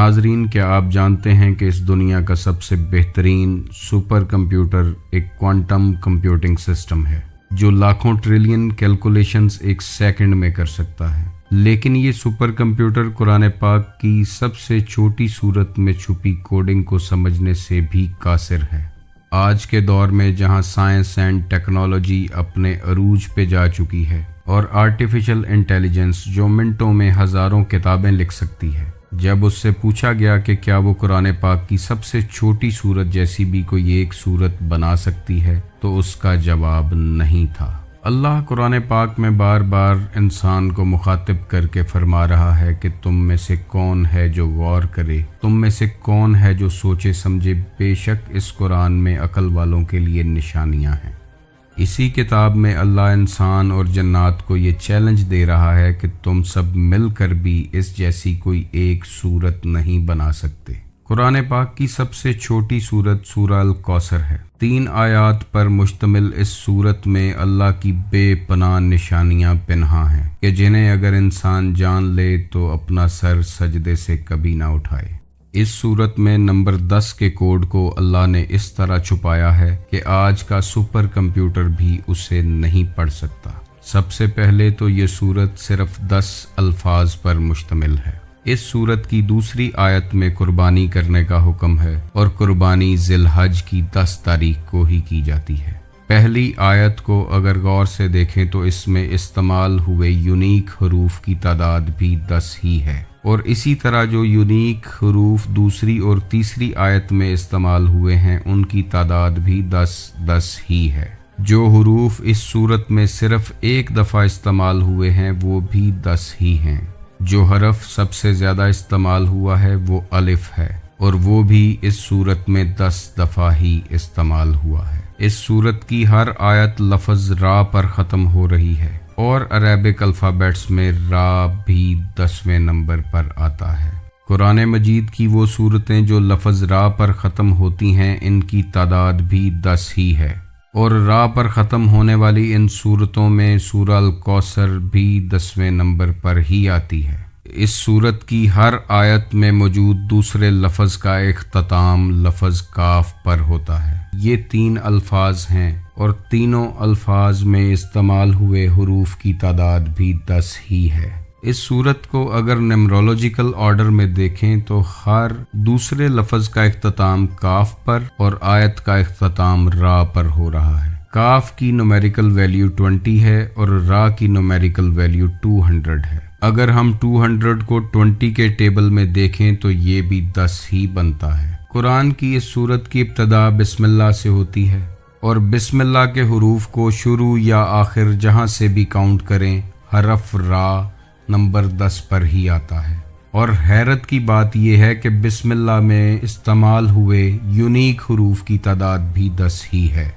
ناظرین، کیا آپ جانتے ہیں کہ اس دنیا کا سب سے بہترین سپر کمپیوٹر ایک کوانٹم کمپیوٹنگ سسٹم ہے جو لاکھوں ٹریلین کیلکولیشنز ایک سیکنڈ میں کر سکتا ہے؟ لیکن یہ سپر کمپیوٹر قرآن پاک کی سب سے چھوٹی صورت میں چھپی کوڈنگ کو سمجھنے سے بھی قاصر ہے۔ آج کے دور میں جہاں سائنس اینڈ ٹیکنالوجی اپنے عروج پہ جا چکی ہے اور آرٹیفیشل انٹیلیجنس جو منٹوں میں ہزاروں کتابیں لکھ سکتی ہے، جب اس سے پوچھا گیا کہ کیا وہ قرآن پاک کی سب سے چھوٹی صورت جیسی بھی کوئی ایک صورت بنا سکتی ہے، تو اس کا جواب نہیں تھا۔ اللہ قرآن پاک میں بار بار انسان کو مخاطب کر کے فرما رہا ہے کہ تم میں سے کون ہے جو غور کرے، تم میں سے کون ہے جو سوچے سمجھے، بے شک اس قرآن میں عقل والوں کے لیے نشانیاں ہیں۔ اسی کتاب میں اللہ انسان اور جنات کو یہ چیلنج دے رہا ہے کہ تم سب مل کر بھی اس جیسی کوئی ایک صورت نہیں بنا سکتے۔ قرآن پاک کی سب سے چھوٹی صورت سورہ الکوثر ہے۔ 3 آیات پر مشتمل اس صورت میں اللہ کی بے پناہ نشانیاں پنہاں ہیں کہ جنہیں اگر انسان جان لے تو اپنا سر سجدے سے کبھی نہ اٹھائے۔ اس صورت میں نمبر 10 کے کوڈ کو اللہ نے اس طرح چھپایا ہے کہ آج کا سپر کمپیوٹر بھی اسے نہیں پڑھ سکتا۔ سب سے پہلے تو یہ صورت صرف 10 الفاظ پر مشتمل ہے۔ اس صورت کی دوسری آیت میں قربانی کرنے کا حکم ہے اور قربانی ذی الحج کی 10 تاریخ کو ہی کی جاتی ہے۔ پہلی آیت کو اگر غور سے دیکھیں تو اس میں استعمال ہوئے یونیک حروف کی تعداد بھی 10 ہی ہے، اور اسی طرح جو یونیک حروف دوسری اور تیسری آیت میں استعمال ہوئے ہیں ان کی تعداد بھی 10 ہی ہے۔ جو حروف اس صورت میں صرف ایک دفعہ استعمال ہوئے ہیں وہ بھی 10 ہی ہیں۔ جو حرف سب سے زیادہ استعمال ہوا ہے وہ الف ہے، اور وہ بھی اس صورت میں 10 دفعہ ہی استعمال ہوا ہے۔ اس صورت کی ہر آیت لفظ را پر ختم ہو رہی ہے، اور عربک الفابیٹس میں را بھی 10ویں نمبر پر آتا ہے۔ قرآن مجید کی وہ صورتیں جو لفظ را پر ختم ہوتی ہیں ان کی تعداد بھی 10 ہی ہے، اور را پر ختم ہونے والی ان صورتوں میں سورہ الکوثر بھی 10ویں نمبر پر ہی آتی ہے۔ اس صورت کی ہر آیت میں موجود دوسرے لفظ کا اختتام لفظ کاف پر ہوتا ہے۔ یہ 3 الفاظ ہیں، اور تینوں الفاظ میں استعمال ہوئے حروف کی تعداد بھی 10 ہی ہے۔ اس صورت کو اگر نمرولوجیکل آرڈر میں دیکھیں تو ہر دوسرے لفظ کا اختتام کاف پر اور آیت کا اختتام را پر ہو رہا ہے۔ کاف کی نومیریکل ویلیو 20 ہے اور را کی نومیریکل ویلیو 200 ہے۔ اگر ہم 200 کو 20 کے ٹیبل میں دیکھیں تو یہ بھی 10 ہی بنتا ہے۔ قرآن کی اس صورت کی ابتدا بسم اللہ سے ہوتی ہے، اور بسم اللہ کے حروف کو شروع یا آخر جہاں سے بھی کاؤنٹ کریں حرف را نمبر 10 پر ہی آتا ہے۔ اور حیرت کی بات یہ ہے کہ بسم اللہ میں استعمال ہوئے یونیک حروف کی تعداد بھی 10 ہی ہے۔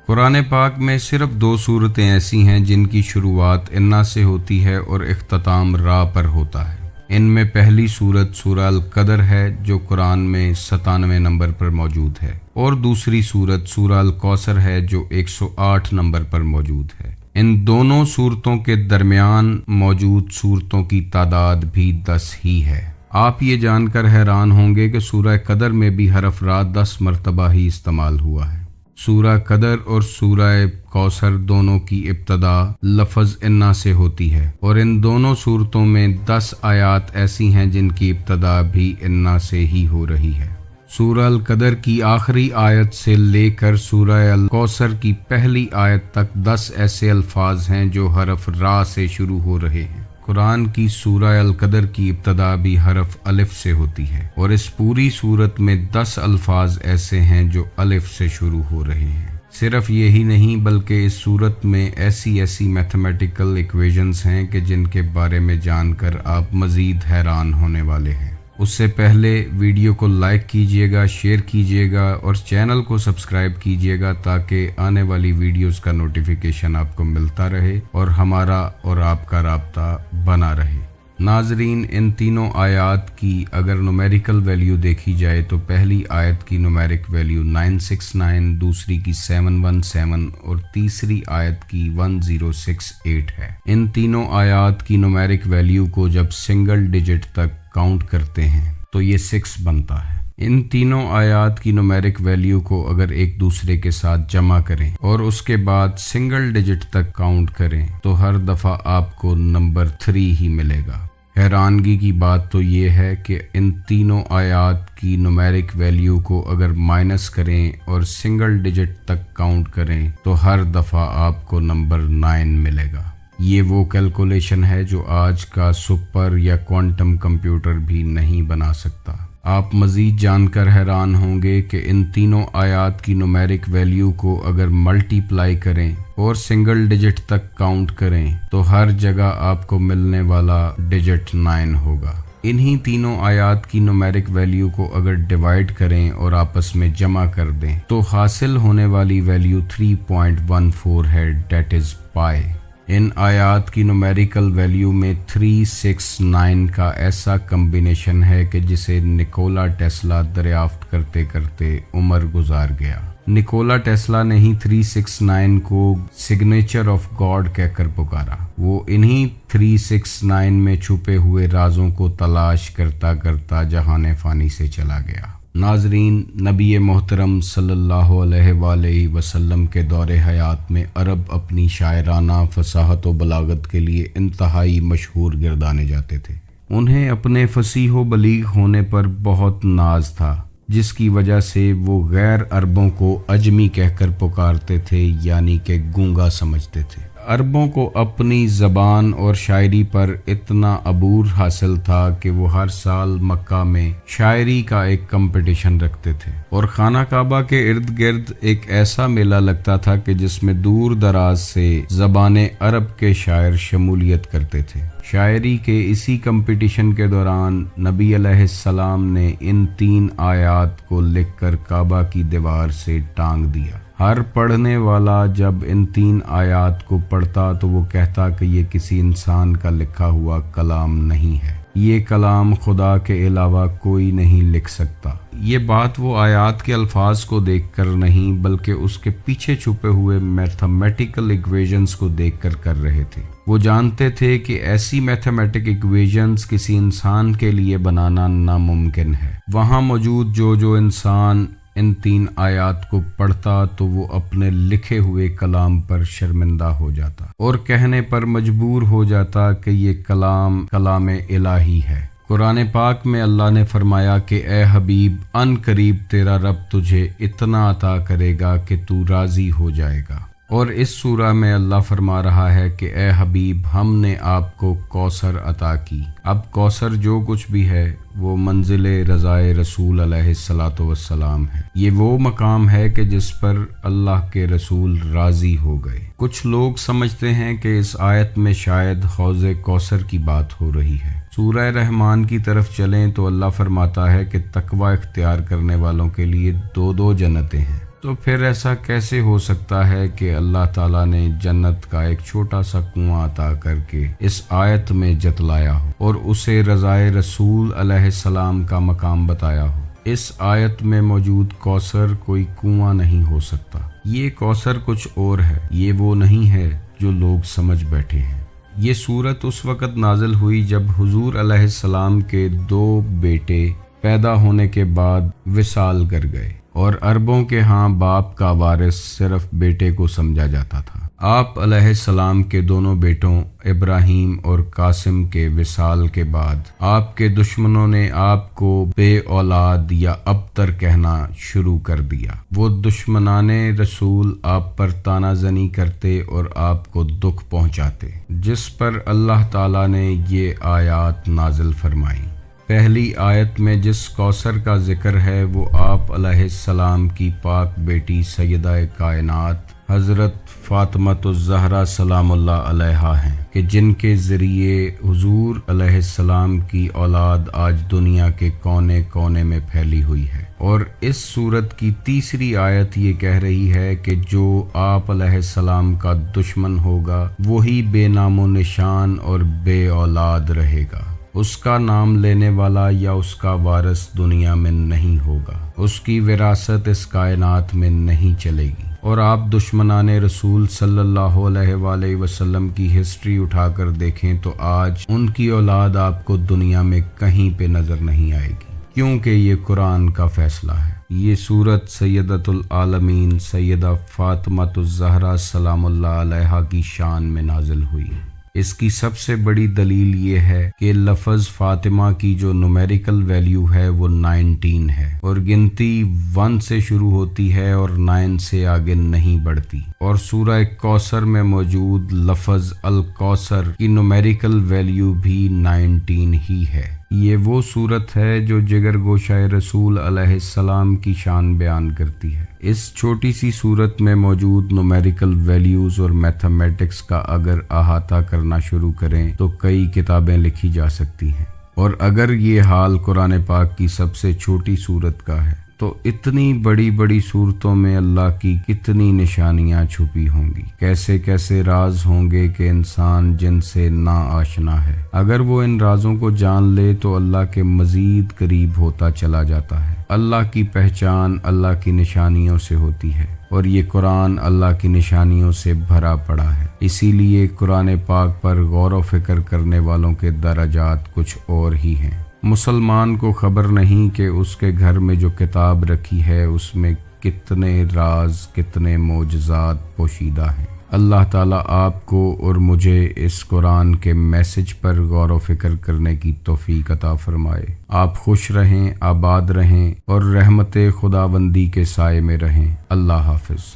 قرآن پاک میں صرف 2 صورتیں ایسی ہیں جن کی شروعات انا سے ہوتی ہے اور اختتام را پر ہوتا ہے۔ ان میں پہلی صورت سورہ القدر ہے جو قرآن میں 97 نمبر پر موجود ہے، اور دوسری صورت سورہ الکوثر ہے جو 108 نمبر پر موجود ہے۔ ان دونوں صورتوں کے درمیان موجود صورتوں کی تعداد بھی 10 ہی ہے۔ آپ یہ جان کر حیران ہوں گے کہ سورہ قدر میں بھی حرف را 10 مرتبہ ہی استعمال ہوا ہے۔ سورہ قدر اور سورہ کوثر دونوں کی ابتدا لفظ انا سے ہوتی ہے، اور ان دونوں صورتوں میں 10 آیات ایسی ہیں جن کی ابتدا بھی انا سے ہی ہو رہی ہے۔ سورہ القدر کی آخری آیت سے لے کر سورہ الکوثر کی پہلی آیت تک 10 ایسے الفاظ ہیں جو حرف را سے شروع ہو رہے ہیں۔ قرآن کی سورہ القدر کی ابتدا بھی حرف الف سے ہوتی ہے، اور اس پوری صورت میں 10 الفاظ ایسے ہیں جو الف سے شروع ہو رہے ہیں۔ صرف یہی نہیں بلکہ اس صورت میں ایسی میتھمیٹیکل ایکویشنز ہیں کہ جن کے بارے میں جان کر آپ مزید حیران ہونے والے ہیں۔ اس سے پہلے ویڈیو کو لائک کیجئے گا، شیئر کیجئے گا اور چینل کو سبسکرائب کیجئے گا تاکہ آنے والی ویڈیوز کا نوٹیفیکیشن آپ کو ملتا رہے اور ہمارا اور آپ کا رابطہ بنا رہے۔ ناظرین، ان تینوں آیات کی اگر نومیریکل ویلیو دیکھی جائے تو پہلی آیت کی نومیرک ویلیو 969، دوسری کی 717 اور تیسری آیت کی 1068 ہے۔ ان تینوں آیات کی نومیرک ویلیو کو جب سنگل ڈیجٹ تک کاؤنٹ کرتے ہیں تو یہ 6 بنتا ہے۔ ان تینوں آیات کی نومیرک ویلیو کو اگر ایک دوسرے کے ساتھ جمع کریں اور اس کے بعد سنگل ڈیجٹ تک کاؤنٹ کریں تو ہر دفعہ آپ کو نمبر 3 ہی ملے گا۔ حیرانگی کی بات تو یہ ہے کہ ان تینوں آیات کی نومیرک ویلیو کو اگر مائنس کریں اور سنگل ڈیجٹ تک کاؤنٹ کریں تو ہر دفعہ آپ کو نمبر 9 ملے گا۔ یہ وہ کیلکولیشن ہے جو آج کا سپر یا کوانٹم کمپیوٹر بھی نہیں بنا سکتا۔ آپ مزید جان کر حیران ہوں گے کہ ان تینوں آیات کی نومیرک ویلیو کو اگر ملٹی پلائی کریں اور سنگل ڈیجٹ تک کاؤنٹ کریں تو ہر جگہ آپ کو ملنے والا ڈیجٹ 9 ہوگا۔ انہی تینوں آیات کی نومیرک ویلیو کو اگر ڈیوائیڈ کریں اور آپس میں جمع کر دیں تو حاصل ہونے والی ویلیو 3.14 ہے، دیٹ از پائے۔ ان آیات کی نومیریکل ویلیو میں 369 کا ایسا کمبینیشن ہے کہ جسے نکولا ٹیسلا دریافت کرتے کرتے عمر گزار گیا۔ نکولا ٹیسلا نے ہی 369 کو سگنیچر آف گاڈ کہہ کر پکارا۔ وہ انہی 369 میں چھپے ہوئے رازوں کو تلاش کرتا کرتا جہان فانی سے چلا گیا۔ ناظرین، نبی محترم صلی اللہ علیہ وآلہ وسلم کے دور حیات میں عرب اپنی شاعرانہ فصاحت و بلاغت کے لیے انتہائی مشہور گردانے جاتے تھے۔ انہیں اپنے فصیح و بلیغ ہونے پر بہت ناز تھا، جس کی وجہ سے وہ غیر عربوں کو اجمی کہہ کر پکارتے تھے، یعنی کہ گونگا سمجھتے تھے۔ عربوں کو اپنی زبان اور شاعری پر اتنا عبور حاصل تھا کہ وہ ہر سال مکہ میں شاعری کا ایک کمپٹیشن رکھتے تھے، اور خانہ کعبہ کے ارد گرد ایک ایسا میلہ لگتا تھا کہ جس میں دور دراز سے زبان عرب کے شاعر شمولیت کرتے تھے۔ شاعری کے اسی کمپٹیشن کے دوران نبی علیہ السلام نے ان 3 آیات کو لکھ کر کعبہ کی دیوار سے ٹانگ دیا۔ ہر پڑھنے والا جب ان 3 آیات کو پڑھتا تو وہ کہتا کہ یہ کسی انسان کا لکھا ہوا کلام نہیں ہے، یہ کلام خدا کے علاوہ کوئی نہیں لکھ سکتا۔ یہ بات وہ آیات کے الفاظ کو دیکھ کر نہیں بلکہ اس کے پیچھے چھپے ہوئے میتھمیٹیکل ایکویشنز کو دیکھ کر کر رہے تھے۔ وہ جانتے تھے کہ ایسی میتھمیٹک ایکویشنز کسی انسان کے لیے بنانا ناممکن ہے۔ وہاں موجود جو انسان ان 3 آیات کو پڑھتا تو وہ اپنے لکھے ہوئے کلام پر شرمندہ ہو جاتا اور کہنے پر مجبور ہو جاتا کہ یہ کلام الہی ہے۔ قرآن پاک میں اللہ نے فرمایا کہ اے حبیب، ان قریب تیرا رب تجھے اتنا عطا کرے گا کہ تو راضی ہو جائے گا۔ اور اس سورہ میں اللہ فرما رہا ہے کہ اے حبیب، ہم نے آپ کو کوثر عطا کی۔ اب کوثر جو کچھ بھی ہے وہ منزل رضائے رسول علیہ الصلاۃ والسلام ہے۔ یہ وہ مقام ہے کہ جس پر اللہ کے رسول راضی ہو گئے۔ کچھ لوگ سمجھتے ہیں کہ اس آیت میں شاید حوض کوثر کی بات ہو رہی ہے۔ سورہ رحمان کی طرف چلیں تو اللہ فرماتا ہے کہ تقوی اختیار کرنے والوں کے لیے 2 جنتیں ہیں۔ تو پھر ایسا کیسے ہو سکتا ہے کہ اللہ تعالیٰ نے جنت کا ایک چھوٹا سا کنواں عطا کر کے اس آیت میں جتلایا ہو اور اسے رضائے رسول علیہ السلام کا مقام بتایا ہو؟ اس آیت میں موجود کوثر کوئی کنواں نہیں ہو سکتا۔ یہ کوثر کچھ اور ہے، یہ وہ نہیں ہے جو لوگ سمجھ بیٹھے ہیں۔ یہ سورت اس وقت نازل ہوئی جب حضور علیہ السلام کے 2 بیٹے پیدا ہونے کے بعد وصال کر گئے، اور عربوں کے ہاں باپ کا وارث صرف بیٹے کو سمجھا جاتا تھا۔ آپ علیہ السلام کے دونوں بیٹوں ابراہیم اور قاسم کے وصال کے بعد آپ کے دشمنوں نے آپ کو بے اولاد یا ابتر کہنا شروع کر دیا۔ وہ دشمنان رسول آپ پر طعنہ زنی کرتے اور آپ کو دکھ پہنچاتے، جس پر اللہ تعالیٰ نے یہ آیات نازل فرمائیں۔ پہلی آیت میں جس کوثر کا ذکر ہے وہ آپ علیہ السلام کی پاک بیٹی سیدہ کائنات حضرت فاطمۃ الزہرا سلام اللہ علیہا ہیں، کہ جن کے ذریعے حضور علیہ السلام کی اولاد آج دنیا کے کونے کونے میں پھیلی ہوئی ہے۔ اور اس سورت کی تیسری آیت یہ کہہ رہی ہے کہ جو آپ علیہ السلام کا دشمن ہوگا وہی بے نام و نشان اور بے اولاد رہے گا۔ اس کا نام لینے والا یا اس کا وارث دنیا میں نہیں ہوگا، اس کی وراثت اس کائنات میں نہیں چلے گی۔ اور آپ دشمنان رسول صلی اللہ علیہ وآلہ وسلم کی ہسٹری اٹھا کر دیکھیں تو آج ان کی اولاد آپ کو دنیا میں کہیں پہ نظر نہیں آئے گی۔ کیونکہ یہ قرآن کا فیصلہ ہے۔ یہ سورت سیدۃ العالمین سیدہ فاطمہ الزہرا سلام اللہ علیہا کی شان میں نازل ہوئی۔ اس کی سب سے بڑی دلیل یہ ہے کہ لفظ فاطمہ کی جو نومیریکل ویلیو ہے وہ 19 ہے، اور گنتی 1 سے شروع ہوتی ہے اور 9 سے آگے نہیں بڑھتی، اور سورہ کوثر میں موجود لفظ الکوثر کی نومیریکل ویلیو بھی 19 ہی ہے۔ یہ وہ صورت ہے جو جگر گوشہ رسول علیہ السلام کی شان بیان کرتی ہے۔ اس چھوٹی سی صورت میں موجود نومیریکل ویلیوز اور میتھمیٹکس کا اگر احاطہ کرنا شروع کریں تو کئی کتابیں لکھی جا سکتی ہیں، اور اگر یہ حال قرآن پاک کی سب سے چھوٹی صورت کا ہے تو اتنی بڑی بڑی صورتوں میں اللہ کی کتنی نشانیاں چھپی ہوں گی، کیسے کیسے راز ہوں گے کہ انسان جن سے نا آشنا ہے، اگر وہ ان رازوں کو جان لے تو اللہ کے مزید قریب ہوتا چلا جاتا ہے۔ اللہ کی پہچان اللہ کی نشانیوں سے ہوتی ہے، اور یہ قرآن اللہ کی نشانیوں سے بھرا پڑا ہے۔ اسی لیے قرآن پاک پر غور و فکر کرنے والوں کے درجات کچھ اور ہی ہیں۔ مسلمان کو خبر نہیں کہ اس کے گھر میں جو کتاب رکھی ہے اس میں کتنے راز، کتنے معجزات پوشیدہ ہیں۔ اللہ تعالیٰ آپ کو اور مجھے اس قرآن کے میسج پر غور و فکر کرنے کی توفیق عطا فرمائے۔ آپ خوش رہیں، آباد رہیں، اور رحمت خداوندی کے سائے میں رہیں۔ اللہ حافظ۔